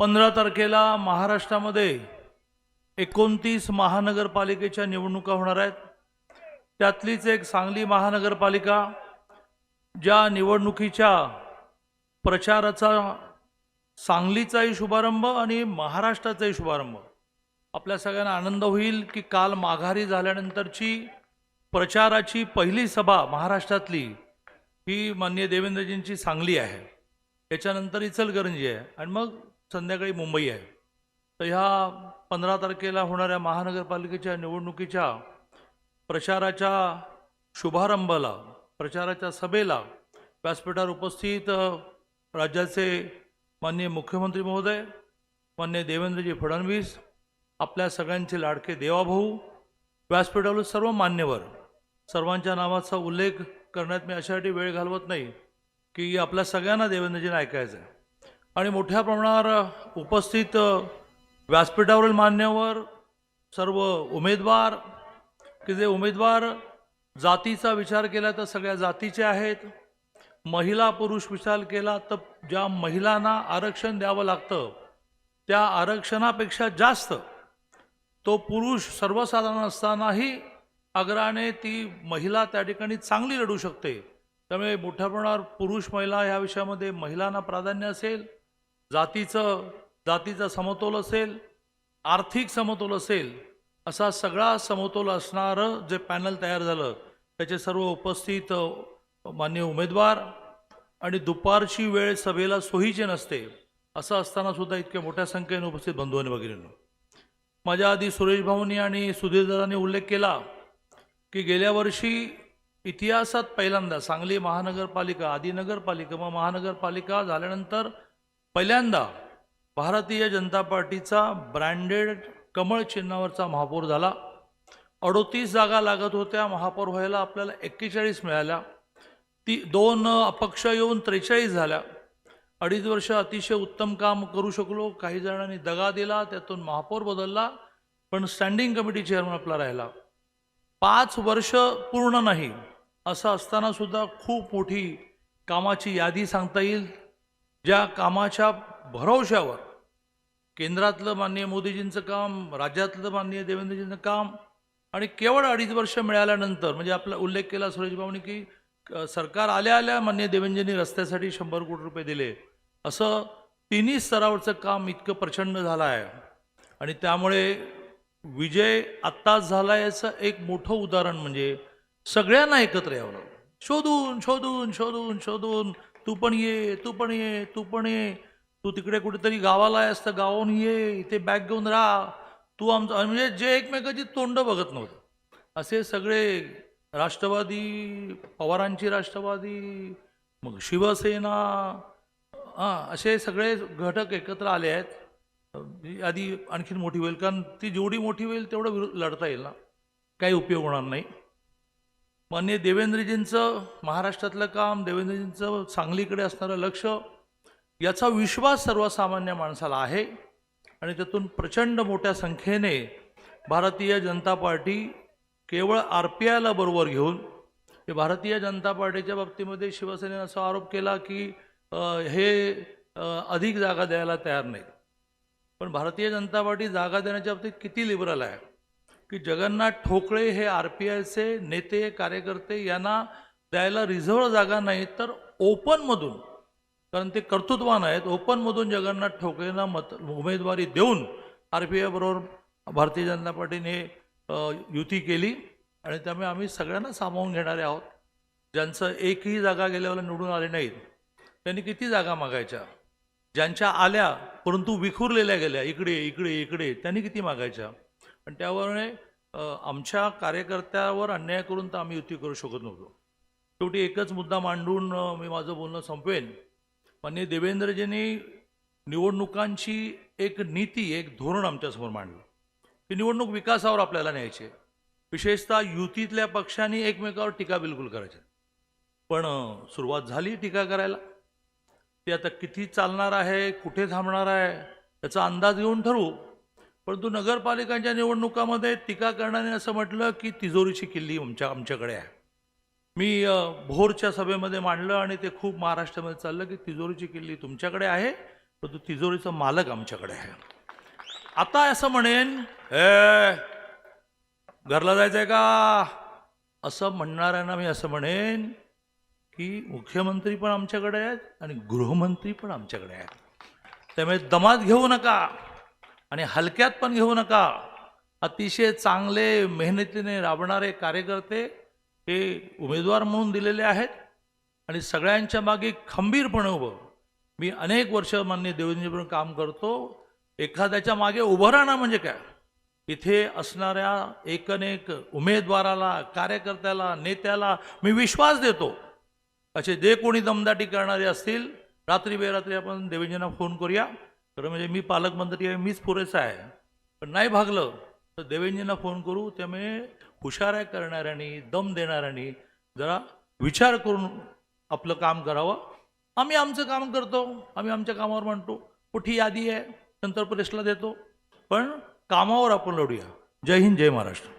15 तारखेला महाराष्ट्रामध्ये 29 महानगरपालिकेच्या निवडणुका होणार आहेत। त्यातलीच एक सांगली महानगरपालिका ज्या निवडणुकीच्या प्रचाराचा सांगलीचाही शुभारंभ आणि महाराष्ट्राचाही शुभारंभ आपल्या सगळ्यांना आनंद होईल की काल माघारी झाल्यानंतरची प्रचाराची पहिली सभा महाराष्ट्रातली ही माननीय देवेंद्रजींची सांगली आहे। याच्यानंतर इचलकरंजी आहे आणि मग संध्याकाळी मुंबई आहे। तर ह्या 15 तारखेला होणाऱ्या महानगरपालिकेच्या निवडणुकीच्या प्रचाराच्या शुभारंभाला प्रचाराच्या सभेला व्यासपीठावर उपस्थित राज्याचे माननीय मुख्यमंत्री महोदय माननीय देवेंद्रजी फडणवीस, आपल्या सगळ्यांचे लाडके देवाभाऊ, व्यासपीठावर सर्व मान्यवर, सर्वांच्या नावाचा उल्लेख करण्यात मी अशासाठी वेळ घालवत नाही की आपल्या सगळ्यांना देवेंद्रजींना ऐकायचं आहे। आणि मोठ्या प्रमाणावर उपस्थित व्यासपीठावरील मान्यवर, सर्व उमेदवार की जे उमेदवार जातीचा विचार केला तर सगळ्या जातीचे आहेत, महिला पुरुष विचार केला तर ज्या महिलांना आरक्षण द्यावं लागतं त्या आरक्षणापेक्षा जास्त तो पुरुष सर्वसाधारण असतानाही आग्रहाने ती महिला त्या ठिकाणी चांगली लढू शकते। त्यामुळे मोठ्या प्रमाणावर पुरुष महिला ह्या विषयामध्ये महिलांना प्राधान्य असेल, जातीचा समतोल असेल, आर्थिक समतोल असेल, असा सगळा समतोल असणारं जे पॅनल तयार झालं त्याचे सर्व उपस्थित मान्य उमेदवार आणि दुपारची वेळ सभेला सोयीची नसते असं असताना सुद्धा इतक्या मोठ्या संख्येने उपस्थित बंधू आणि भगिनींनो, माझ्या आधी सुरेश भाऊंनी आणि सुधीरदादांनी उल्लेख केला की गेल्या वर्षी इतिहासात पहिल्यांदा सांगली महानगरपालिका, आधी नगरपालिका मग महानगरपालिका झाल्यानंतर पहिल्यांदा भारतीय जनता पार्टीचा ब्रँडेड कमळ चिन्हावरचा महापौर झाला। 38 जागा लागत होत्या महापौर व्हायला, आपल्याला 41 मिळाल्या। ती 2 अपक्ष येऊन 43 झाल्या। 2.5 वर्ष अतिशय उत्तम काम करू शकलो। काही जणांनी दगा दिला, त्यातून महापौर बदलला, पण स्टँडिंग कमिटी चेअरमन आपला राहिला। 5 वर्ष पूर्ण नाही असं असताना सुद्धा खूप मोठी कामाची यादी सांगता येईल, ज्या कामाच्या भरवशावर केंद्रातलं माननीय मोदीजींचं काम, राज्यातलं माननीय देवेंद्रजींचं काम आणि केवळ 2.5 वर्ष मिळाल्यानंतर, म्हणजे आपला उल्लेख केला सुरेश भाऊनी की सरकार आल्या आल्या माननीय देवेंद्रजींनी रस्त्यासाठी 100 कोटी रुपये दिले, असं तिन्ही स्तरावरचं काम इतकं प्रचंड झालं आहे। आणि त्यामुळे विजय आत्ताच झाला याचं एक मोठं उदाहरण म्हणजे सगळ्यांना एकत्र यावं लागलं, शोधून शोधून शोधून शोधून तू पण ये, तू पण ये, तू पण ये, तू तिकडे कुठेतरी गावाला आहेस तर गावाहून ये, इथे बॅग घेऊन राहा, तू आमचं, म्हणजे जे एकमेकाची तोंड बघत नव्हतं असे सगळे राष्ट्रवादी, पवारांची राष्ट्रवादी, मग शिवसेना, असे सगळे घटक एकत्र आले आहेत। आधी आणखीन मोठी होईल, कारण ती जेवढी मोठी होईल तेवढं लढता येईल ना, काही उपयोग होणार नाही। माननीय देवेंद्रजींचं महाराष्ट्रातलं काम, देवेंद्रजींचं सांगलीकडे असणारं लक्ष, याचा विश्वास सर्वसामान्य माणसाला आहे आणि त्यातून प्रचंड मोठ्या संख्येने भारतीय जनता पार्टी केवळ RPIला बरोबर घेऊन, भारतीय जनता पार्टीच्या बाबतीमध्ये शिवसेनेने असा आरोप केला की हे अधिक जागा द्यायला तयार नाहीत, पण भारतीय जनता पार्टी जागा देण्याच्या बाबतीत किती लिबरल आहे की जगन्नाथ ठोकळे हे RPIचे नेते कार्यकर्ते यांना द्यायला रिझर्व्ह जागा नाही तर ओपनमधून, कारण ते कर्तृत्वान आहेत, ओपनमधून जगन्नाथ ठोकळेंना उमेदवारी देऊन RPI बरोबर भारतीय जनता पार्टीने युती केली आणि त्यामुळे आम्ही सगळ्यांना सामावून घेणारे आहोत। ज्यांचं एकही जागा गेल्यावर निवडून आले नाहीत त्यांनी किती जागा मागायच्या, ज्यांच्या आल्या परंतु विखुरलेल्या गेल्या इकडे इकडे इकडे त्यांनी किती मागायच्या, आणि त्यामुळे आमच्या कार्यकर्त्यावर अन्याय करून तर आम्ही युती करू शकत नव्हतो। शेवटी एकच मुद्दा मांडून मी माझं बोलणं संपवेन। माननीय देवेंद्रजींनी निवडणुकांची एक नीती, एक धोरण आमच्यासमोर मांडलं की निवडणूक विकासावर आपल्याला न्यायची, विशेषतः युतीतल्या पक्षांनी एकमेकावर टीका बिलकुल करायची, पण सुरुवात झाली टीका करायला। ते आता किती चालणार आहे, कुठे थांबणार आहे याचा अंदाज घेऊन ठरवू, परंतु नगरपालिकांच्या निवडणुकामध्ये टीका करण्याने असं म्हटलं की तिजोरीची किल्ली आमच्याकडे आहे। मी भोरच्या सभेमध्ये मांडलं आणि ते खूप महाराष्ट्रामध्ये चाललं की तिजोरीची किल्ली तुमच्याकडे आहे परंतु तिजोरीचा मालक आमच्याकडे आहे. आता असं म्हणेन, ए घरला जायचंय का, असं म्हणणाऱ्यांना मी असं म्हणेन की मुख्यमंत्री पण आमच्याकडे आहेत आणि गृहमंत्री पण आमच्याकडे आहेत. त्यामुळे दमात घेऊ नका आणि हलक्यात पण घेऊ नका. अतिशय चांगले मेहनतीने राबणारे कार्यकर्ते हे उमेदवार म्हणून दिलेले आहेत आणि सगळ्यांच्या मागे खंबीरपणे उभं. मी अनेक वर्ष माननीय देवेंद्रजींबरोबर काम करतो. एखाद्याच्या मागे उभं राहणं म्हणजे काय, इथे असणाऱ्या एकनेक उमेदवाराला, कार्यकर्त्याला, नेत्याला मी विश्वास देतो. असे जे कोणी दमदाटी करणारे असतील, रात्री बेरात्री आपण देवेंद्रजींना फोन करूया. खरं म्हणजे मी पालकमंत्री आहे, मीच पुरेसा आहे. पण नाही भागलं तर देवेंद्रजींना फोन करू. त्यामुळे हुशाऱ्या करणाऱ्यांनी, दम देणाऱ्यांनी जरा विचार करून आपलं काम करावं. आम्ही आमचं काम करतो, आम्ही आमच्या कामावर म्हणतो. कुठे यादी आहे नंतर प्रेसला देतो, पण कामावर आपण लढूया. जय हिंद, जय महाराष्ट्र.